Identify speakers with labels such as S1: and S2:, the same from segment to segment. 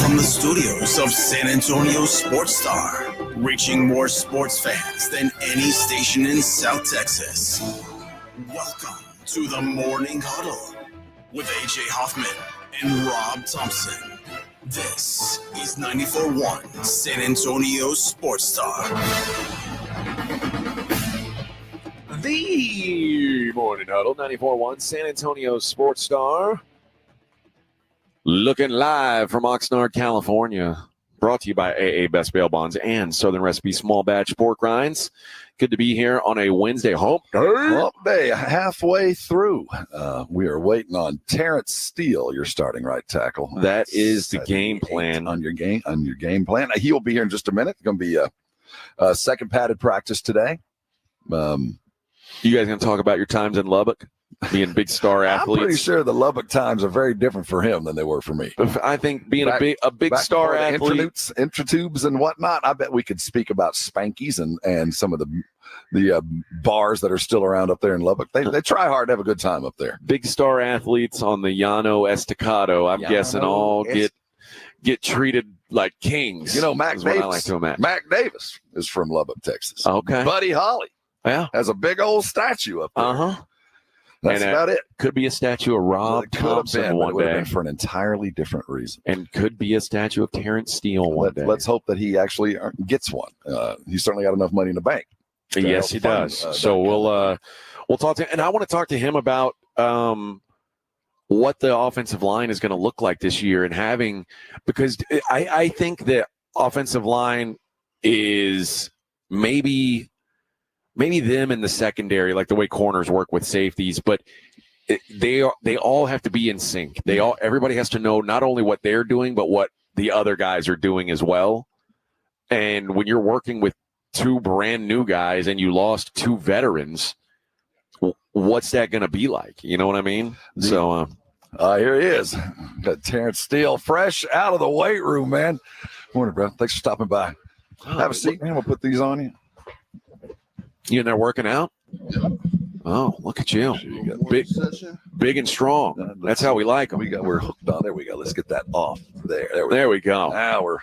S1: from the studios of San Antonio Sports Star, reaching more sports fans than any station in South Texas. Welcome to the Morning Huddle with AJ Hoffman and Rob Thompson. This is 94.1 San Antonio Sports Star.
S2: The Morning Huddle, 94.1 San Antonio Sports Star. Looking live from Oxnard, California. Brought to you by AA Best Bail Bonds and Southern Recipe Small Batch Pork Rinds. Good to be here on a Wednesday. Hump
S3: Day, halfway through. We are waiting on Terence Steele, your starting right tackle.
S2: That is the game plan.
S3: On your game plan. He'll be here in just a minute. It's going to be a second padded practice today.
S2: You guys going to talk about your times in Lubbock? Being big star athletes.
S3: I'm pretty sure the Lubbock times are very different for him than they were for me.
S2: I think being a big star athlete,
S3: intratubes and whatnot. I bet we could speak about Spankies and some of the bars that are still around up there in Lubbock. They try hard to have a good time up there.
S2: Big star athletes on the Llano Estacado, I'm guessing, all get treated like kings.
S3: You know, Mac Davis is from Lubbock, Texas.
S2: Okay,
S3: Buddy Holly, has a big old statue up there. That's about it.
S2: Could be a statue of Rob Thompson one day
S3: for an entirely different reason.
S2: And could be a statue of Terence Steele one day.
S3: Let's hope that he actually gets one. He's certainly got enough money in the bank.
S2: Yes, he does. So we'll talk to him. And I want to talk to him about what the offensive line is going to look like this year and because I think the offensive line is maybe them in the secondary, like the way corners work with safeties, but they all have to be in sync. Everybody has to know not only what they're doing, but what the other guys are doing as well. And when you're working with two brand new guys and you lost two veterans, what's that going to be like? You know what I mean? So
S3: here he is. Got Terence Steele fresh out of the weight room, man. Morning, bro. Thanks for stopping by. Have a seat, man. We'll put these on you.
S2: You in there working out?
S3: Yeah.
S2: Oh, look at you. Big and strong. That's how we like them.
S3: We're hooked on. There we go. Let's get that off.
S2: There we go.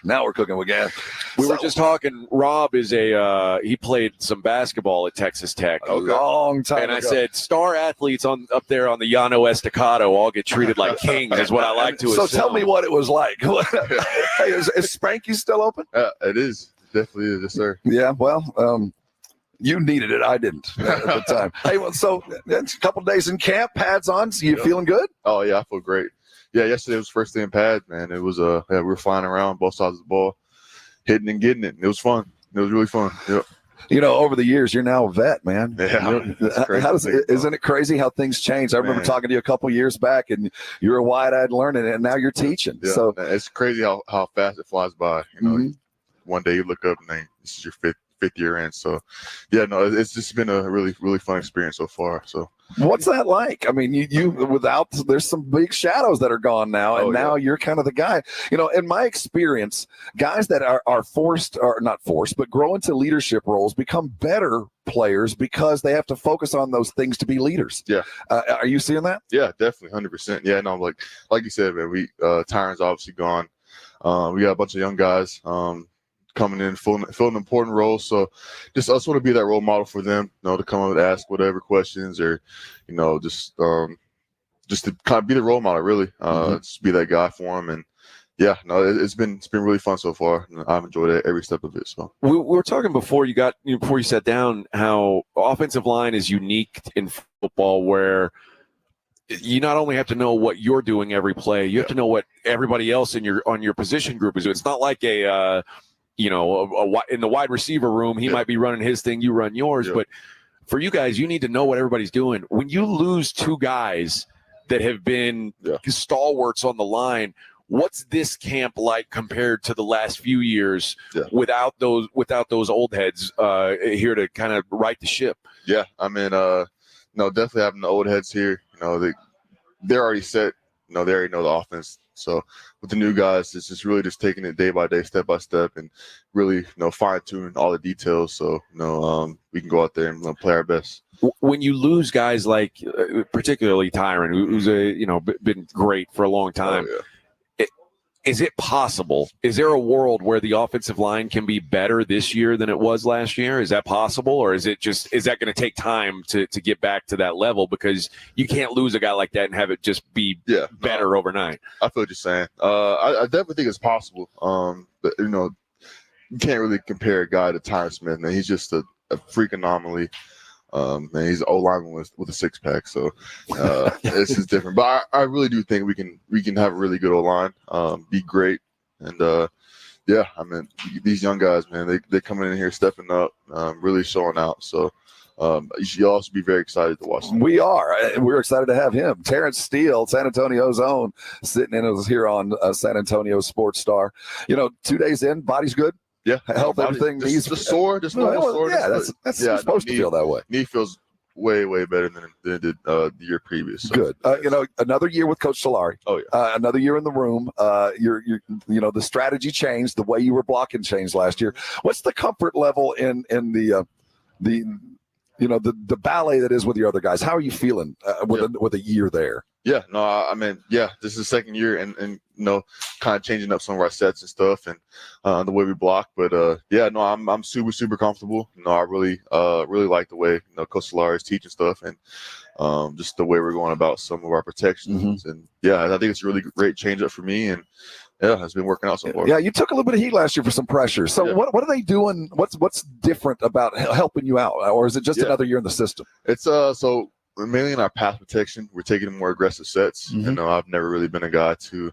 S3: Now we're cooking with gas.
S2: We were just talking. Rob is he played some basketball at Texas Tech
S3: a long time
S2: ago.
S3: I
S2: said star athletes up there on the Llano Estacado all get treated like kings is what I like to assume.
S3: So tell me what it was like. Hey, is Spanky still open?
S4: It is. Definitely is, yes, sir.
S3: Yeah, well, you needed it. I didn't at the time. Hey, well, so it's a couple of days in camp, pads on. So you feeling good?
S4: Oh, yeah, I feel great. Yeah, yesterday was first day in pad, man. It was we were flying around both sides of the ball, hitting and getting it. It was fun. It was really fun. Yep.
S3: You know, over the years, you're now a vet, man.
S4: Yeah.
S3: Isn't it crazy how things change? I remember talking to you a couple years back, and you were wide-eyed learning, and now you're teaching.
S4: Yeah,
S3: so
S4: it's crazy how fast it flies by. You know, one day you look up and this is your fifth year in. So yeah, no, it's just been a really, really fun experience so far. So
S3: what's that like? I mean, you without, there's some big shadows that are gone now, and now you're kind of the guy. You know, in my experience, guys that are forced, or not forced, but grow into leadership roles become better players because they have to focus on those things to be leaders.
S4: Yeah.
S3: Are you seeing that?
S4: Yeah, definitely, 100%. Yeah, no, like you said, man, Tyron's obviously gone. We got a bunch of young guys coming in, filling important roles. So just us want to be that role model for them, to come up and ask whatever questions, or, just to kind of be the role model, really. Just be that guy for them. And yeah, no, it's been really fun so far. I've enjoyed every step of it. So
S2: we were talking before you sat down how offensive line is unique in football, where you not only have to know what you're doing every play, you have to know what everybody else on your position group is doing. It's not like in the wide receiver room, he might be running his thing, you run yours. But for you guys, you need to know what everybody's doing. When you lose two guys that have been stalwarts on the line, what's this camp like compared to the last few years without those old heads here to kind of right the ship?
S4: Yeah, I mean, definitely having the old heads here. They're already set. They already know the offense. So with the new guys, it's just really just taking it day by day, step by step, and really, fine tuning all the details. So, we can go out there and play our best.
S2: When you lose guys like, particularly Tyron, who's been great for a long time, Is it possible? Is there a world where the offensive line can be better this year than it was last year? Is that possible? Or is that going to take time to get back to that level? Because you can't lose a guy like that and have it just be better overnight.
S4: I feel what you're saying. I definitely think it's possible. But, you can't really compare a guy to Tyron Smith, man. He's just a freak anomaly. And he's an O-lineman with a six-pack, so it's just different. But I really do think we can have a really good O-line, be great, and I mean, these young guys, man, they're coming in here, stepping up, really showing out. So you should also be very excited to watch them.
S3: We are. We're excited to have him. Terence Steele, San Antonio's own, sitting in us here on San Antonio Sports Star. 2 days in, body's good.
S4: Yeah,
S3: health, everything.
S4: Just the sore, just no sore.
S3: Yeah, that's supposed to feel that way.
S4: Knee feels way better than it did the year previous. So.
S3: Good. Another year with Coach Solari.
S4: Oh yeah.
S3: Another year in the room. You're the strategy changed, the way you were blocking changed last year. What's the comfort level in the ballet that is with your other guys? How are you feeling with a year there? Yeah, no, I mean, this is the second year, and kind of changing up some of our sets and stuff, and the way we block. But I'm super comfortable. I really like the way Coach Solari is teaching stuff, and just the way we're going about some of our protections. Mm-hmm.
S4: And I think it's a really great change up for me, and it's been working out so far.
S3: Yeah, you took a little bit of heat last year for some pressure. So what are they doing? What's different about helping you out, or is it just another year in the system?
S4: It's so. Mainly in our pass protection, we're taking more aggressive sets.
S3: Mm-hmm.
S4: I've never really been a guy to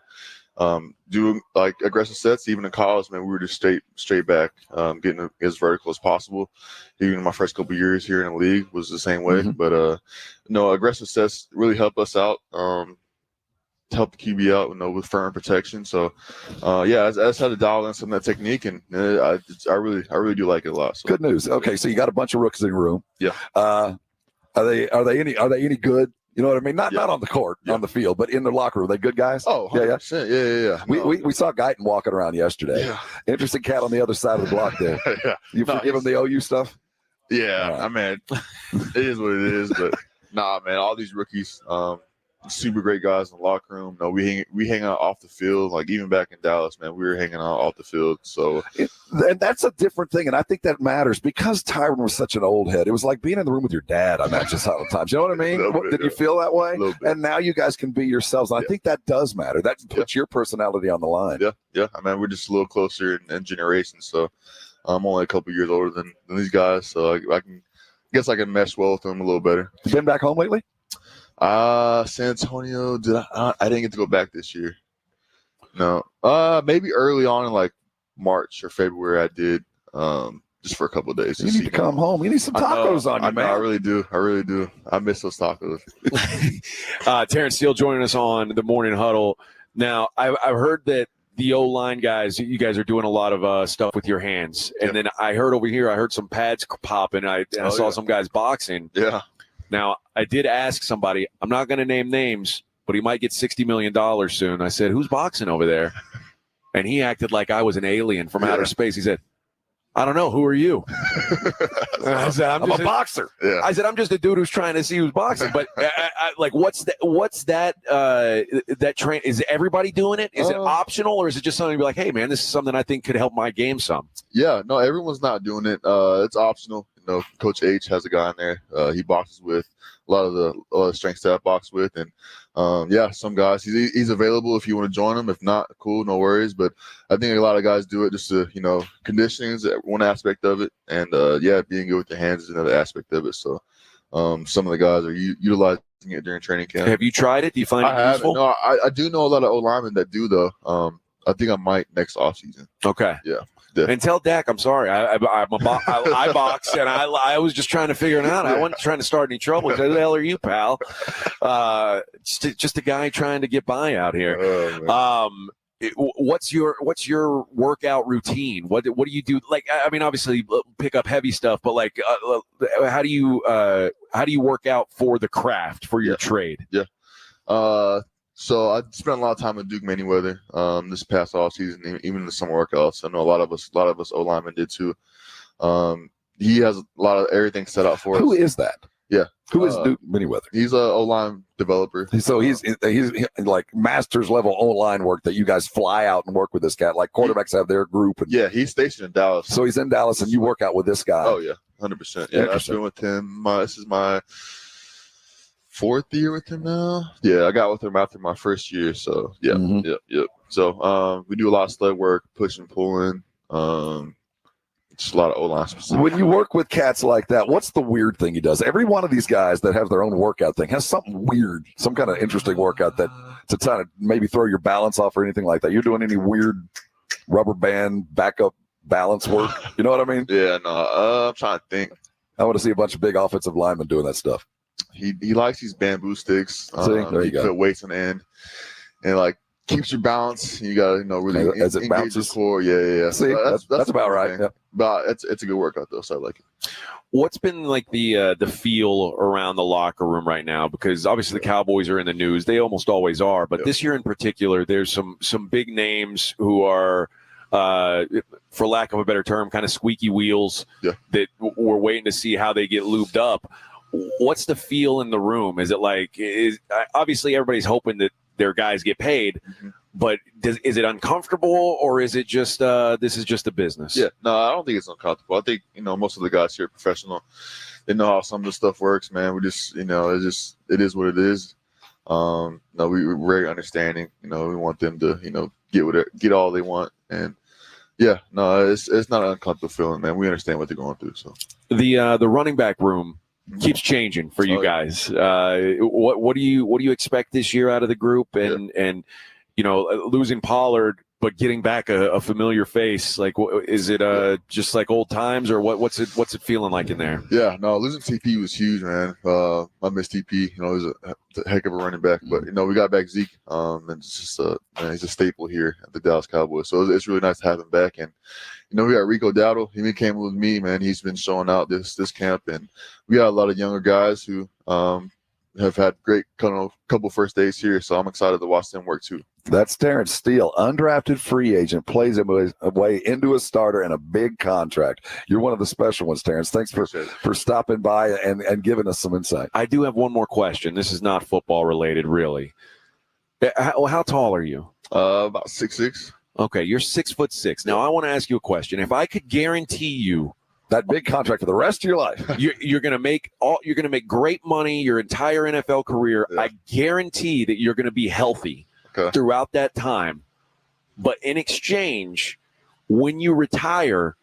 S4: do like aggressive sets. Even in college, man, we were just straight back, getting as vertical as possible. Even in my first couple of years here in the league was the same way.
S3: Mm-hmm.
S4: But aggressive sets really help us out, help the QB out, with firm protection. So I just had to dial in some of that technique, and I really do like it a lot. So.
S3: Good news. Okay, so you got a bunch of rookies in your room.
S4: Yeah.
S3: Are they any good? You know what I mean? Not on the court, on the field, but in the locker room. Are they good guys?
S4: Oh, 100%. Yeah.
S3: No. We saw Guyton walking around yesterday. Yeah. Interesting cat on the other side of the block there. You forgive him the OU stuff?
S4: Yeah, right. I mean, it is what it is, but man, all these rookies, super great guys in the locker room. We hang out off the field. Like even back in Dallas, man, we were hanging out off the field. So
S3: and that's a different thing, and I think that matters because Tyron was such an old head. It was like being in the room with your dad on matches sometimes. You know what I mean? Did you feel that way? And now you guys can be yourselves. And I think that does matter. That puts your personality on the line.
S4: Yeah. I mean, we're just a little closer in generation. So I'm only a couple years older than these guys, so I guess I can mesh well with them a little better.
S3: You been back home lately?
S4: San Antonio, I didn't get to go back this year. No. Maybe early on in like March or February I did, just for a couple of days.
S3: You need to come home. You need some tacos on you, man.
S4: I really do. I miss those tacos.
S2: Terence Steele joining us on the Morning Huddle. Now, I've heard that the O-line guys, you guys are doing a lot of stuff with your hands. And then I heard over here, I heard some pads pop, and I saw some guys boxing.
S4: Yeah.
S2: Now, I did ask somebody, I'm not going to name names, but he might get $60 million soon. I said, who's boxing over there? And he acted like I was an alien from outer space. He said, I don't know. Who are you? I said, I'm
S3: a boxer.
S2: Yeah. I said, I'm just a dude who's trying to see who's boxing. But what's that train? Is everybody doing it? Is it optional, or is it just something to be like, hey, man, this is something I think could help my game some? Yeah,
S4: no, everyone's not doing it. It's optional. Coach H has a guy in there. He boxes with a lot of the strength staff box with, and some guys he's available if you want to join him. If not, cool, no worries. But I think a lot of guys do it just to conditioning is one aspect of it, and being good with your hands is another aspect of it. So some of the guys are utilizing it during training camp.
S2: Have you tried it? Do you find it useful?
S4: No, I do know a lot of O linemen that do though. I think I might next offseason.
S2: Okay.
S4: Yeah.
S2: And tell Dak I'm sorry. I box, and I was just trying to figure it out. I wasn't trying to start any trouble. Who the hell are you, pal? Just a guy trying to get by out here. What's your workout routine? What do you do? Like, I mean, obviously pick up heavy stuff, but like, how do you work out for the craft, for your trade?
S4: Yeah. So I spent a lot of time with Duke Manyweather this past off season, even in the summer workouts. I know a lot of us O linemen did too. He has a lot of everything set up for us.
S3: Who is that?
S4: Yeah.
S3: Who is Duke Manyweather?
S4: He's a O-line developer.
S3: So he's like master's level O-line work that you guys fly out and work with this guy. Like quarterbacks have their group. And,
S4: yeah, he's stationed in Dallas.
S3: So he's in Dallas, and you work out with this guy.
S4: Oh yeah, 100%. Yeah, I've been with him. This is my 4th year with him now. Yeah, I got with him after my first year. So yeah, yep. So we do a lot of sled work, pushing, pulling. Just a lot of O-line specific.
S3: When you work with cats like that, what's the weird thing he does? Every one of these guys that have their own workout thing has something weird, some kind of interesting workout that to try to maybe throw your balance off or anything like that. You're doing any weird rubber band backup balance work? You know what I mean?
S4: Yeah, no. I'm trying to think.
S3: I want to see a bunch of big offensive linemen doing that stuff.
S4: He likes these bamboo sticks.
S3: There you go.
S4: Put weights on the end, and like keeps your balance. You got to really
S3: as it
S4: engage
S3: bounces.
S4: your core. Yeah.
S3: See, that's about right. Yeah.
S4: But it's a good workout though, so I like it.
S2: What's been like the feel around the locker room right now? Because obviously the Cowboys are in the news; they almost always are. But this year in particular, there's some big names who are, for lack of a better term, kind of squeaky wheels.
S4: Yeah.
S2: That we're waiting to see how they get lubed up. What's the feel in the room? Is it like obviously everybody's hoping that their guys get paid? Mm-hmm. But is it uncomfortable, or is it just this is just a business?
S4: Yeah, no, I don't think it's uncomfortable. I think most of the guys here are professional. They know how some of the stuff works, man. We just it is what it is. No, we're very understanding. We want them to get all they want, and yeah, no, it's not an uncomfortable feeling, man. We understand what they're going through. So
S2: the running back room keeps changing for you guys. What do you expect this year out of the group? And losing Pollard, but getting back a familiar face, like is it just like old times, or what's it feeling like in there?
S4: Yeah, no, losing TP was huge, man. I miss TP. He was a heck of a running back, but we got back Zeke, and it's just he's a staple here at the Dallas Cowboys. So it's really nice to have him back. And we got Rico Dowdle. He came with me, man. He's been showing out this camp, and we got a lot of younger guys who have had great couple first days here. So I'm excited to watch them work too.
S3: That's Terence Steele, undrafted free agent, plays him away into a starter and a big contract. You're one of the special ones, Terence. Thanks for stopping by and giving us some insight.
S2: I do have one more question. This is not football related, really. How tall are you?
S4: About 6'6".
S2: Okay, you're 6'6". Now I want to ask you a question. If I could guarantee you
S3: that big contract for the rest of your life,
S2: you're going to make great money your entire NFL career. Yeah. I guarantee that you're going to be healthy throughout that time. But in exchange, when you retire,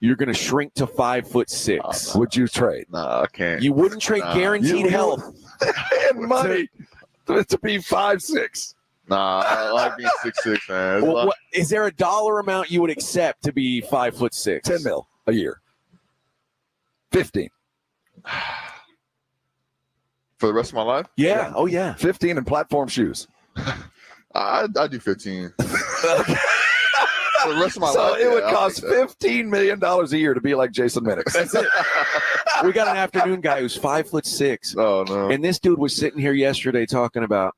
S2: you're going to shrink to 5'6".
S3: Would you trade?
S4: No, I can't.
S2: You wouldn't trade guaranteed health
S3: and money to be 5'6".
S4: Nah, I like being 6'6", man.
S2: Well, is there a dollar amount you would accept to be 5'6"?
S3: $10 million a year. 15.
S4: For the rest of my life?
S2: Yeah. Oh, yeah.
S3: 15 in platform shoes.
S4: I do 15. For the rest of my life.
S3: So it would cost $15 million a year to be like Jason Minix.
S2: That's it. We got an afternoon guy who's 5'6".
S4: Oh, no.
S2: And this dude was sitting here yesterday talking about,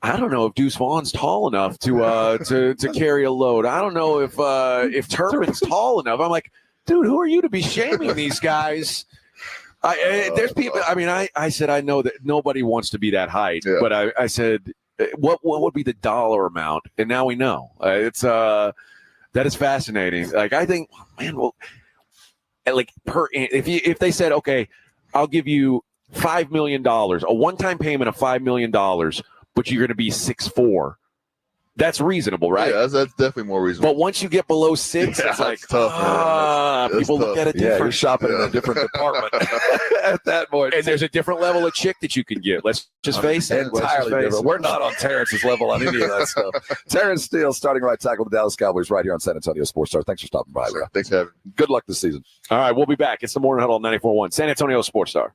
S2: I don't know if Deuce Vaughn's tall enough to carry a load. I don't know if Turpin's tall enough. I'm like, dude, who are you to be shaming these guys? There's people. I mean, I said I know that nobody wants to be that height, but I said, what would be the dollar amount? And now we know. That is fascinating. Like I think, man, well, like if they said, okay, I'll give you $5 million, a one-time payment of $5 million, but you're going to be 6'4". That's reasonable, right?
S4: Yeah, that's definitely more reasonable.
S2: But once you get below 6, it's like
S4: tough, man.
S2: People look at it different.
S3: Yeah, you're shopping in a different department at that point.
S2: And there's a different level of chick that you can get. Let's just face it.
S3: Entirely different. We're not on Terrence's level on any of that stuff. Terence Steele, starting right tackle the Dallas Cowboys, right here on San Antonio Sports Star. Thanks for stopping by, bro.
S4: Thanks for having me.
S3: Good luck this season.
S2: All right, we'll be back. It's the Morning Huddle on 94.1 San Antonio Sports Star.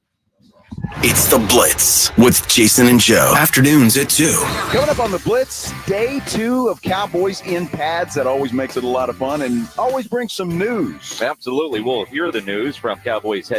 S1: It's the Blitz with Jason and Joe. Afternoons at 2.
S5: Coming up on the Blitz, day 2 of Cowboys in pads. That always makes it a lot of fun and always brings some news.
S6: Absolutely. We'll hear the news from Cowboys head